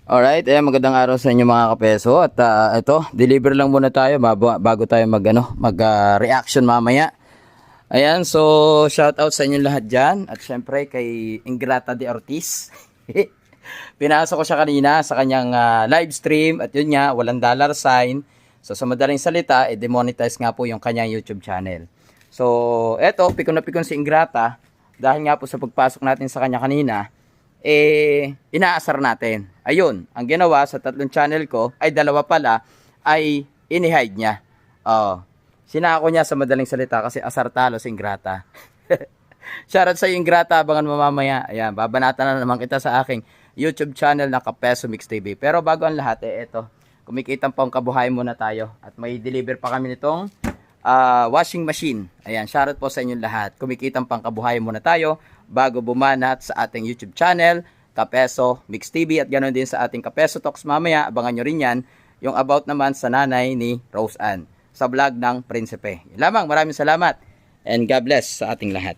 Alright, magandang araw sa inyo mga kapeso. At ito, deliver lang muna tayo bago tayo mag reaction mamaya. Ayan, so shout out sa inyo lahat dyan. At syempre kay Ingrata de Ortiz. Pinasok ko siya kanina sa kanyang live stream. At yun nga, walang dollar sign. So sa madaling salita, demonetize nga po yung kanyang YouTube channel. So eto, pikon na pikon si Ingrata. Dahil nga po sa pagpasok natin sa kanya kanina, inaasar natin. Ayun, ang ginawa sa tatlong channel ko, ay dalawa pala, ay ini-hide niya. Sinako niya sa madaling salita kasi asar talo si Ingrata. Shoutout sa iyo Ingrata, abangan mo mamaya. Ayan, babanatan na naman kita sa aking YouTube channel na Kapeso Mix TV. Pero bago ang lahat, eto, kumikitang pang kabuhayan muna tayo. At may deliver pa kami nitong washing machine. Ayan, shoutout po sa inyong lahat. Kumikitang pang kabuhayan muna tayo bago bumanat sa ating YouTube channel, Kapeso Mix TV, at ganoon din sa ating Kapeso Talks mamaya. Abangan nyo rin yan, yung about naman sa nanay ni Rose Ann, sa vlog ng Prinsipe. Yun lamang, maraming salamat, and God bless sa ating lahat.